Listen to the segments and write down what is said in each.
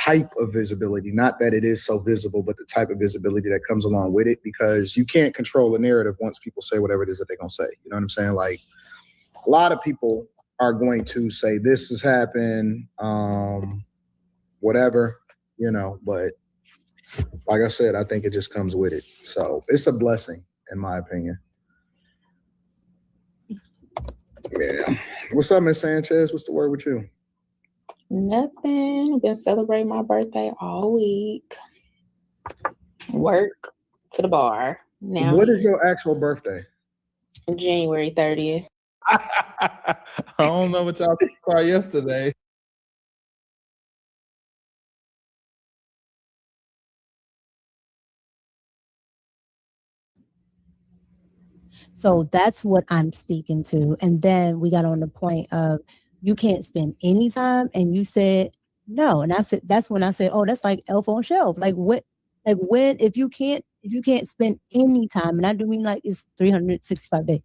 type of visibility, not that it is so visible, but the type of visibility that comes along with it, because you can't control the narrative once people say whatever it is that they're going to say. You know what I'm saying? Like, a lot of people are going to say this has happened, whatever, you know, but like I said, I think it just comes with it. So it's a blessing, in my opinion. Yeah. What's up, Miss Sanchez? What's the word with you? Nothing. I've been celebrating my birthday all week. Work to the bar. Now, what is your actual birthday? January 30th. I don't know what y'all saw yesterday. So that's what I'm speaking to. And then we got on the point of you can't spend any time, and you said no. And I said, that's when I said, oh, that's like Elf on Shelf. Like what, like when, if you can't spend any time, and I do mean like it's 365 days.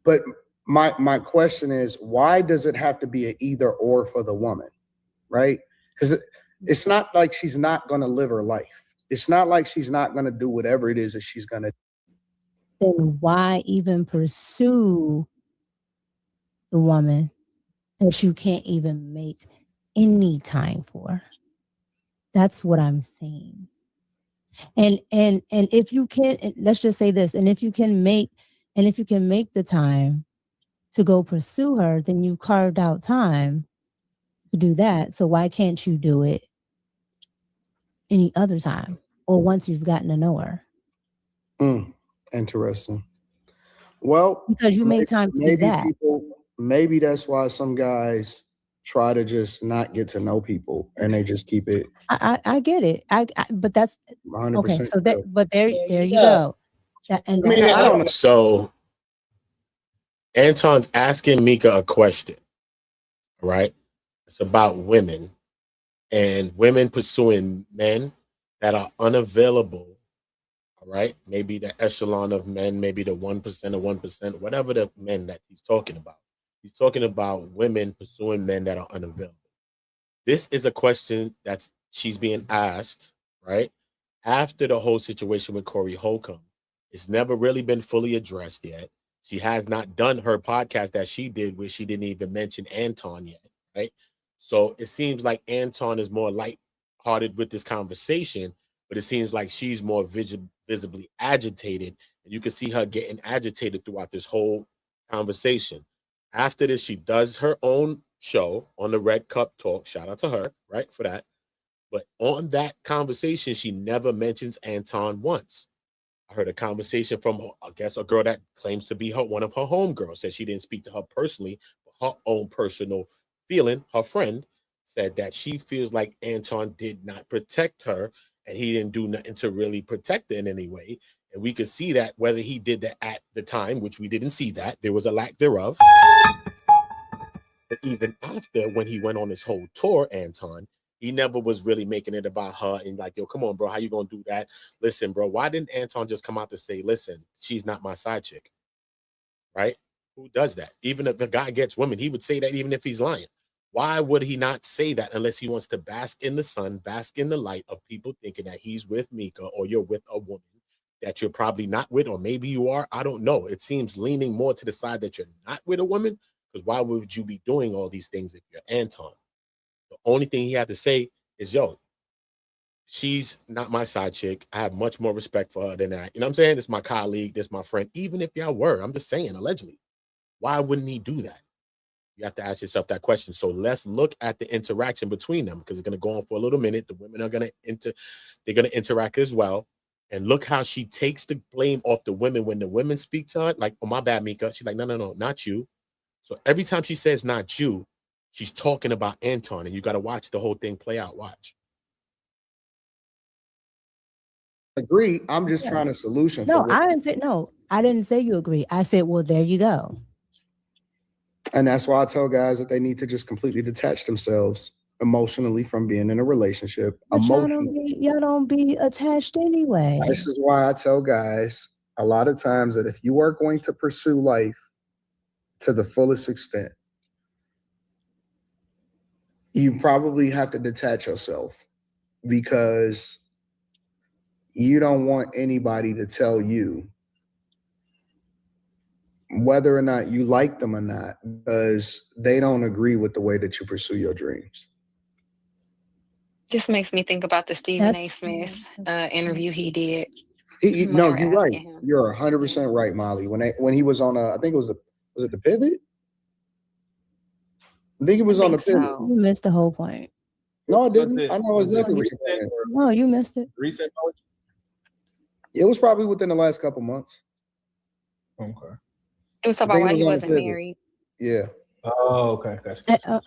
But my question is, why does it have to be an either or for the woman, right? Because it's not like she's not going to live her life. It's not like she's not going to do whatever it is that she's going to. Then why even pursue the woman that you can't even make any time for? That's what I'm saying. And if you can, let's just say this, and if you can make the time to go pursue her, then you carved out time to do that. So why can't you do it any other time or once you've gotten to know her? Interesting. Well, because you make time to do that. Maybe that's why some guys try to just not get to know people and they just keep it. I get it. But that's 100%. Okay. So that, but there you go. I don't know. So Anton's asking MICCA a question, right? It's about women and women pursuing men that are unavailable. All right, maybe the echelon of men, maybe the 1% or 1%, whatever the men that he's talking about. He's talking about women pursuing men that are unavailable. This is a question that she's being asked, right? After the whole situation with Corey Holcomb. It's never really been fully addressed yet. She has not done her podcast that she did where she didn't even mention Anton yet, right? So it seems like Anton is more lighthearted with this conversation, but it seems like she's more visibly agitated, and you can see her getting agitated throughout this whole conversation. After this, she does her own show on the Red Cup Talk. Shout out to her, right, for that. But on that conversation, she never mentions Anton once. I heard a conversation from, I guess, a girl that claims to be one of her homegirls, said she didn't speak to her personally, but her own personal feeling, her friend, said that she feels like Anton did not protect her and he didn't do nothing to really protect her in any way. And we could see that whether he did that at the time, which we didn't see that, there was a lack thereof. But even after, when he went on this whole tour, Anton, he never was really making it about her and like, yo, come on, bro, how you gonna do that? Listen, bro, why didn't Anton just come out to say, listen, she's not my side chick, right? Who does that? Even if the guy gets women, he would say that even if he's lying. Why would he not say that unless he wants to bask in the sun, bask in the light of people thinking that he's with MICCA or you're with a woman that you're probably not with, or maybe you are? I don't know. It seems leaning more to the side that you're not with a woman, because why would you be doing all these things if you're Anton? The only thing he had to say is, yo, she's not my side chick. I have much more respect for her than that. You know what I'm saying? This is my colleague. This is my friend. Even if y'all were, I'm just saying, allegedly. Why wouldn't he do that? You have to ask yourself that question. So let's look at the interaction between them, because it's going to go on for a little minute. The women are going to interact as well. And look how she takes the blame off the women when the women speak to her. Like, oh, my bad, MICCA. She's like, no, not you. So every time she says not you, she's talking about Anton, and you got to watch the whole thing play out. Watch. Agree. I'm just trying to solution. No, I didn't say you agree. I said, well, there you go. And that's why I tell guys that they need to just completely detach themselves emotionally from being in a relationship. But y'all don't be attached anyway. This is why I tell guys a lot of times that if you are going to pursue life to the fullest extent, you probably have to detach yourself because you don't want anybody to tell you whether or not you like them or not, because they don't agree with the way that you pursue your dreams. Just makes me think about the Stephen A. That's- Smith interview he did. No, When they you're were right. asking him. You're 100% right, Molly. When he was on, I think it was was it the Pivot? I think it was I on the think Pivot. so. You missed the whole point. No, I didn't. Was it- I know was it exactly what recent you're saying. or No, you missed it. recent knowledge? It was probably within the last couple months. Okay. It was I about think it why was he on the wasn't Pivot. married. Yeah. Oh, okay. Gotcha.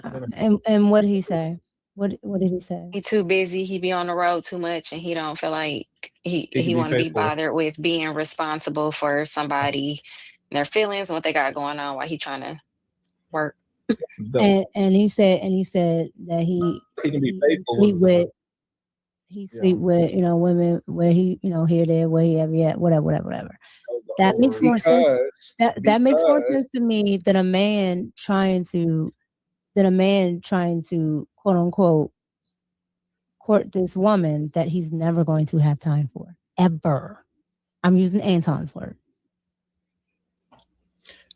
And what did he say? What did he say? He too busy. He be on the road too much, and he don't feel like He can he be want to be faithful. bothered with being responsible for somebody, their feelings, and what they got going on while he trying to work. And he said that he can be faithful. sleep with women where he here there where he ever at whatever. That makes more sense. That makes more sense to me than a man trying to quote unquote court this woman that he's never going to have time for ever. I'm using Anton's words.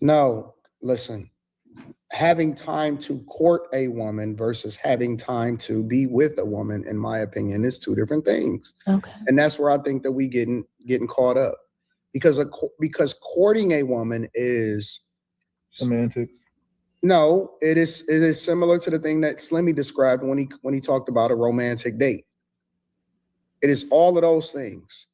No, listen. Having time to court a woman versus having time to be with a woman, in my opinion, is two different things. Okay. And that's where I think that we getting caught up, because courting a woman is Semantics. no, it is similar to the thing that Slimmy described when he talked about a romantic date. It is all of those things.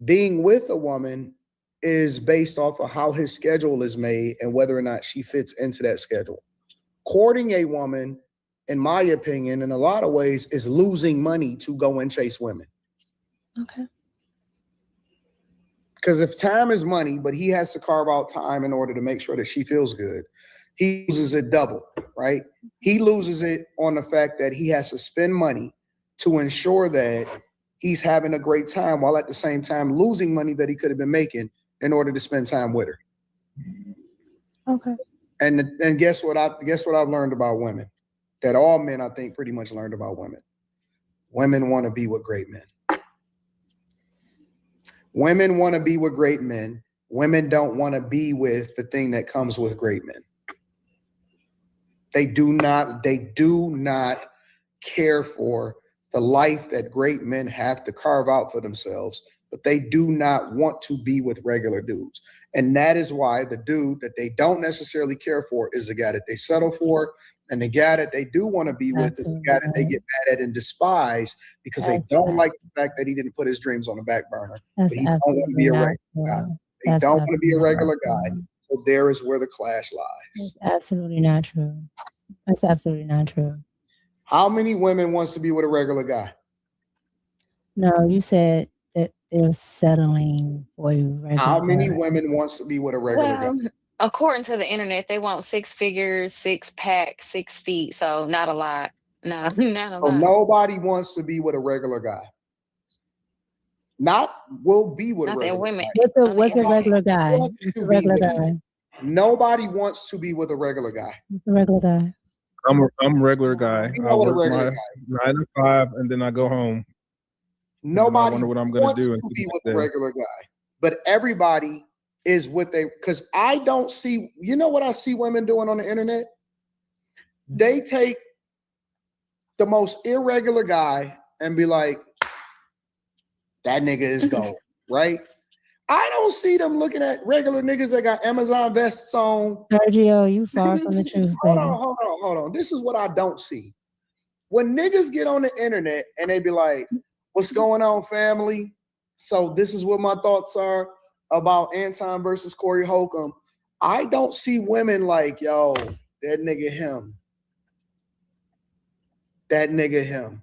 Being with a woman is based off of how his schedule is made and whether or not she fits into that schedule. Courting a woman, in my opinion, in a lot of ways, is losing money to go and chase women. Okay. Because if time is money, but he has to carve out time in order to make sure that she feels good, he loses it double, right? He loses it on the fact that he has to spend money to ensure that he's having a great time, while at the same time losing money that he could have been making in order to spend time with her. Okay. And guess what I've learned about women, that all men, I think, pretty much learned about women. Women want to be with great men. Women want to be with great men. Women don't want to be with the thing that comes with great men. They do not care for the life that great men have to carve out for themselves, but they do not want to be with regular dudes. And that is why the dude that they don't necessarily care for is the guy that they settle for. And the guy that they do want to be with is the guy that they get mad at and despise because they don't like the fact that he didn't put his dreams on the back burner. But he don't want to be a regular guy. They don't want to be a regular guy. So there is where the clash lies. That's absolutely not true. That's absolutely not true. How many women wants to be with a regular guy? No, you said that they're settling for you. Regular How many guy. women wants to be with a regular guy? Well, according to the internet, they want 6 figures, 6-pack, 6 feet. So not a lot. Not a So lot. nobody wants to be with a regular guy. Not will be with a Not that regular women. guy. What's a regular guy? Want What's to a be regular with guy? you. Nobody wants to be with a regular guy. What's a regular guy? I'm a regular guy. You I know what a work regular my 9 to 5, and then I go home. Nobody wonder what I'm gonna wants do to in be the with day. a regular guy, but everybody is what they, because I don't see, you know what I see women doing on the internet? They take the most irregular guy and be like, that nigga is gold, right? I don't see them looking at regular niggas that got Amazon vests on. Sergio, you far from the truth, Hold baby. on, hold on. This is what I don't see. When niggas get on the internet and they be like, what's going on, family? So this is what my thoughts are about Anton versus Corey Holcomb. I don't see women like, yo, that nigga him. That nigga him.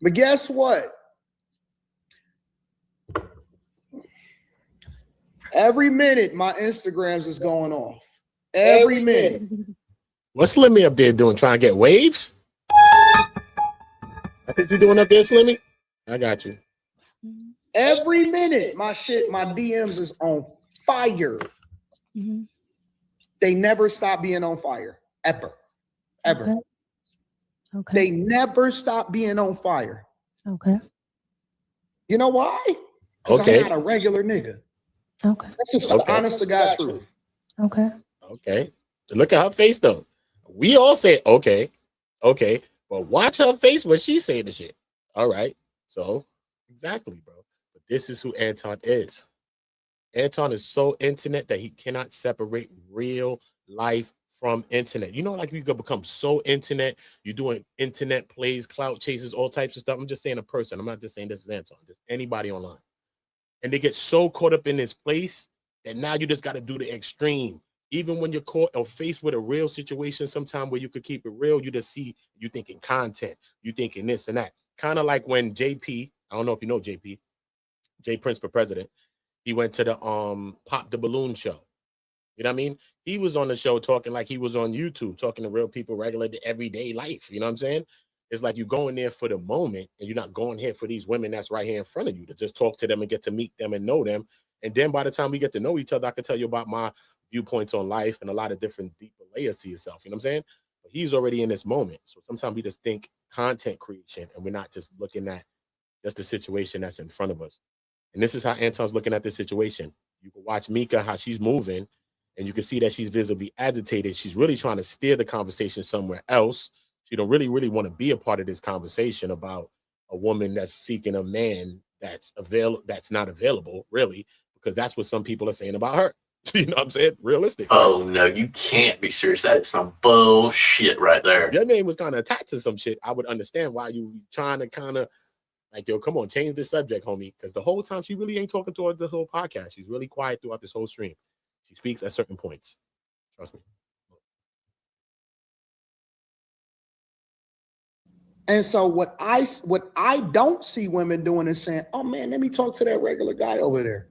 But guess what? Every minute my Instagrams is going off. Every minute. What's Slimmy up there doing? Trying to get waves? I think you're doing up there, Slimmy. I got you. Every minute my DMs is on fire. Mm-hmm. They never stop being on fire. Ever. Okay. Okay. They never stop being on fire. Okay. You know why? Because Okay. I'm not a regular nigga. Okay. That's just Okay. honest to God truth. Okay. Okay. Look at her face though. We all say okay, but watch her face when she say the shit. All right. So exactly, bro. But this is who Anton is. Anton is so internet that he cannot separate real life from internet. You know, like you could become so internet, you're doing internet plays, clout chases, all types of stuff. I'm just saying a person. I'm not just saying this is Anton, just anybody online. And they get so caught up in this place that now you just got to do the extreme. Even when you're caught or faced with a real situation, sometime where you could keep it real, you just see you thinking content, you thinking this and that. Kind of like when JP, I don't know if you know JP, J Prince for President, he went to the Pop the Balloon show. You know what I mean? He was on the show talking like he was on YouTube, talking to real people, regular everyday life. You know what I'm saying? It's like you going there for the moment and you're not going here for these women that's right here in front of you to just talk to them and get to meet them and know them. And then by the time we get to know each other, I can tell you about my viewpoints on life and a lot of different deeper layers to yourself. You know what I'm saying? But he's already in this moment. So sometimes we just think content creation and we're not just looking at just the situation that's in front of us. And this is how Anton's looking at this situation. You can watch MICCA, how she's moving, and you can see that she's visibly agitated. She's really trying to steer the conversation somewhere else. She don't really want to be a part of this conversation about a woman that's seeking a man that's not available, really, because that's what some people are saying about her. You know what I'm saying? Realistic. Oh no, you can't be serious. That is some bullshit right there. If your name was kind of attached to some shit, I would understand why you trying to kind of like, yo, come on, change the subject, homie. Because the whole time she really ain't talking towards the whole podcast. She's really quiet throughout this whole stream. She speaks at certain points. Trust me. And so what I don't see women doing is saying, oh man, let me talk to that regular guy over there.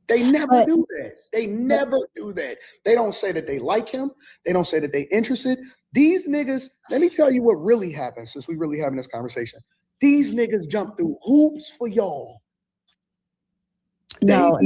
They never do that. They never do that. They don't say that they like him. They don't say that they interested. These niggas, let me tell you what really happens since we really having this conversation. These niggas jump through hoops for y'all. No,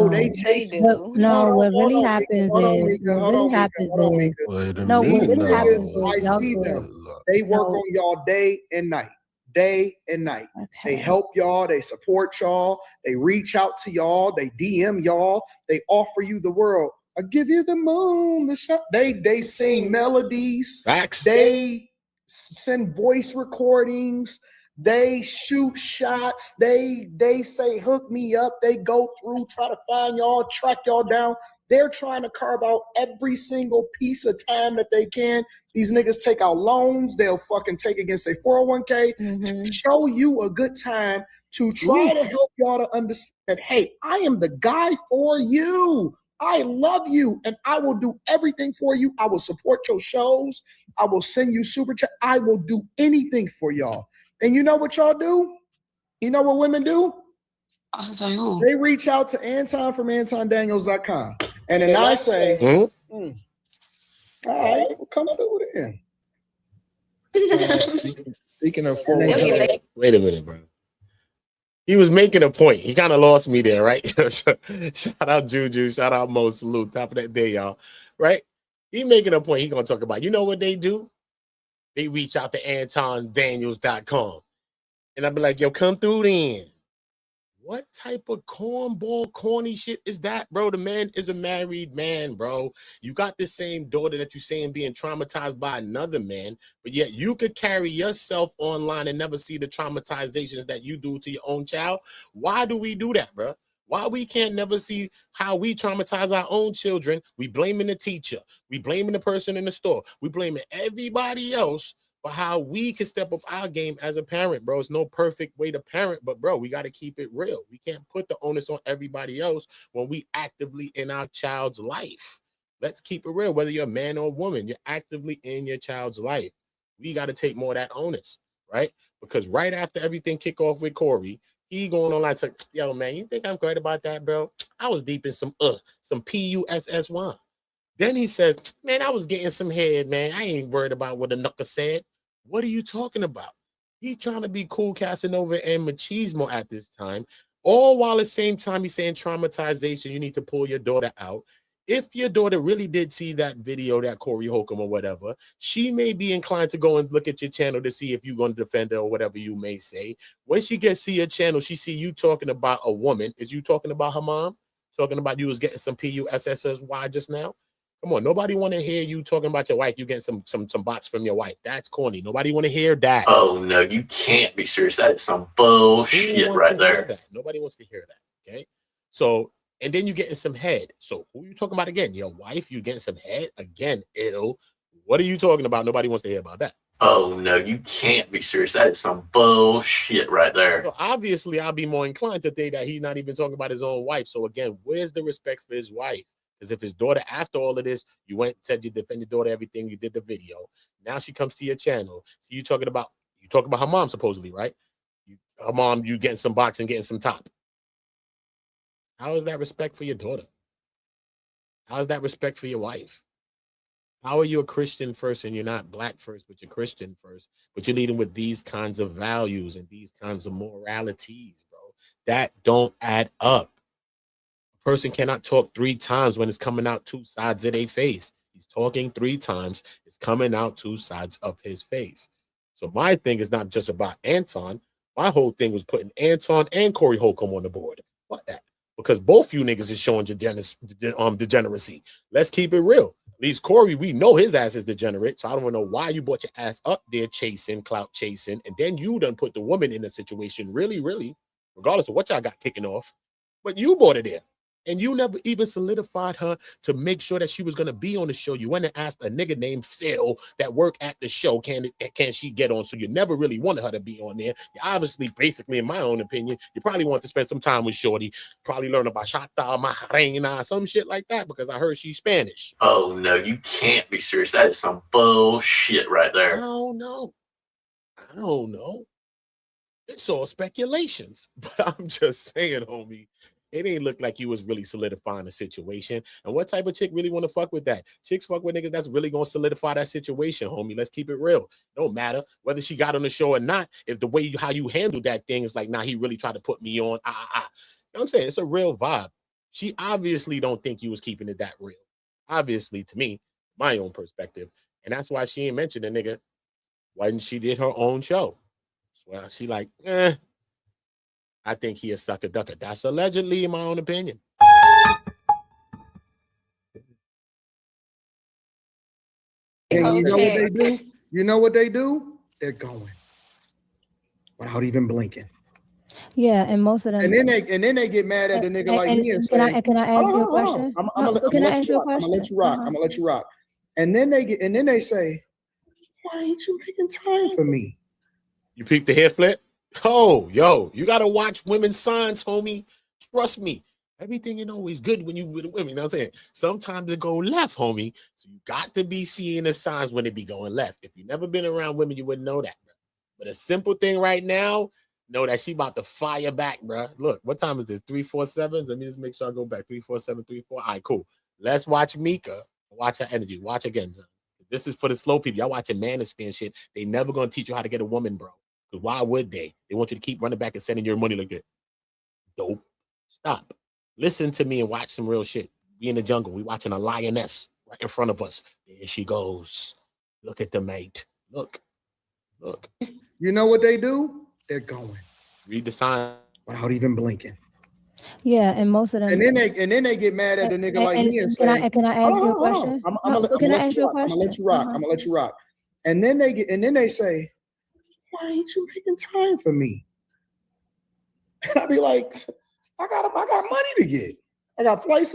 they chase. do. No, what really happens is what really happens I is y'all see go- them. They work on y'all day and night. Day and night. They help y'all. They support y'all. They reach out to y'all. They DM y'all. They offer you the world. I give you the moon, the shot. They sing melodies. Facts. They send voice recordings. They shoot shots. They say, hook me up. They go through, try to find y'all, track y'all down. They're trying to carve out every single piece of time that they can. These niggas take out loans. They'll fucking take against their 401k to show you a good time, to try to help y'all to understand that, hey, I am the guy for you. I love you and I will do everything for you. I will support your shows. I will send you super chat. I will do anything for y'all. And you know what y'all do? You know what women do? I was gonna say who? They reach out to Anton from AntonDaniels.com. And then I say, all right, well, come through then. Speaking of Wait a minute, bro. He was making a point. He kind of lost me there, right? Shout out Juju. Shout out Mo. Salute. Top of that day, y'all. Right? He making a point. He gonna talk about, you know what they do? They reach out to AntonDaniels.com. And I'll be like, yo, come through then. What type of cornball, corny shit is that, bro? The man is a married man, bro. You got the same daughter that you saying being traumatized by another man, but yet you could carry yourself online and never see the traumatizations that you do to your own child. Why do we do that, bro? Why we can't never see how we traumatize our own children? We blaming the teacher. We blaming the person in the store. We blaming everybody else. But how we can step up our game as a parent, bro. It's no perfect way to parent, but bro, we got to keep it real. We can't put the onus on everybody else when we actively in our child's life. Let's keep it real. Whether you're a man or a woman, you're actively in your child's life. We got to take more of that onus, right? Because right after everything kick off with Corey, he going online to, yo, man, you think I'm great about that, bro? I was deep in some P-U-S-S-Y. Then he says, man, I was getting some head, man. I ain't worried about what the knucker said. What are you talking about? He trying to be cool, Casanova and machismo at this time. All while at the same time he's saying traumatization, you need to pull your daughter out. if your daughter really did see that video, that Corey Holcomb or whatever, she may be inclined to go and look at your channel to see if you're going to defend her or whatever you may say. When she gets to your channel, she see you talking about a woman. Is you talking about her mom? Talking about you was getting some PUSSY just now? Come on, nobody want to hear you talking about your wife. You getting some bots from your wife. That's corny. Nobody want to hear that. Oh no, you can't be serious. That is some bullshit right there. Nobody wants to hear that. Okay. So, and then you getting some head. So who you talking about again? Your wife, you getting some head? Again, ew. What are you talking about? Nobody wants to hear about that. Oh no, you can't be serious. That is some bullshit right there. So obviously, I'll be more inclined to think that he's not even talking about his own wife. So again, where's the respect for his wife? Because if his daughter, after all of this, you went and said you defend your daughter, everything, you did the video. Now she comes to your channel. So you talking about her mom, supposedly, right? Her mom, you getting some boxing, getting some top. How is that respect for your daughter? How is that respect for your wife? How are you a Christian first and you're not black first, but you're Christian first, but you're leading with these kinds of values and these kinds of moralities, bro? That don't add up. A person cannot talk 3 times when it's coming out 2 sides of their face. He's talking 3 times. It's coming out 2 sides of his face. So my thing is not just about Anton. My whole thing was putting Anton and Corey Holcomb on the board. Fuck that. Because both you niggas is showing degeneracy. Let's keep it real. At least Corey, we know his ass is degenerate. So I don't know why you brought your ass up there chasing, clout chasing, and then you done put the woman in a situation, really, regardless of what y'all got kicking off. But you brought it there. And you never even solidified her to make sure that she was going to be on the show. You went and asked a nigga named Phil that worked at the show, can she get on? So you never really wanted her to be on there. You obviously, basically, in my own opinion, you probably want to spend some time with Shorty, probably learn about Chata, Macarena, some shit like that, because I heard she's Spanish. Oh no, you can't be serious. That is some bullshit right there. I don't know. It's all speculations, but I'm just saying, homie. It ain't look like you was really solidifying the situation. And what type of chick really want to fuck with that? Chicks fuck with niggas that's really going to solidify that situation, homie. Let's keep it real. Don't matter whether she got on the show or not. If the way how you handle that thing is like, nah, he really tried to put me on. You know what I'm saying? It's a real vibe. She obviously don't think you was keeping it that real. Obviously, to me, my own perspective. And that's why she ain't mentioned a nigga when she did her own show. Well, she like, I think he a sucker ducker. That's allegedly, in my own opinion. And you know what they do? You know what they do? They're going without even blinking. Yeah, and most of them. And then they get mad at the nigga like me and say, "Can I ask you a question? I'm gonna let you rock. I'm gonna let you rock." And then they say, "Why ain't you making time for me?" You peep the hair flip? Oh, yo, you gotta watch women's signs, homie. Trust me. Everything ain't always good when you with women. You know what I'm saying? Sometimes it go left, homie. So you got to be seeing the signs when it be going left. If you've never been around women, you wouldn't know that, bro. But a simple thing right now, know that she about to fire back, bro. Look, what time is this? 347? Let me just make sure I go back. 34734. All right, cool. Let's watch MICCA. Watch her energy. Watch again, son. This is for the slow people. Y'all watching Manosphere shit. They never gonna teach you how to get a woman, bro. Because why would they? They want you to keep running back and sending your money like that. Dope. Stop. Listen to me and watch some real shit. We in the jungle. We watching a lioness right in front of us. There she goes. Look at the mate. Look. You know what they do? They're going. Read the sign without even blinking. Yeah, and most of them. And then they get mad at the nigga like me and say, "Can I ask you a question? I'm gonna let you rock. I'm gonna let you rock." And then they say, "Why ain't you making time for me?" And I be like, I got money to get. I got flights to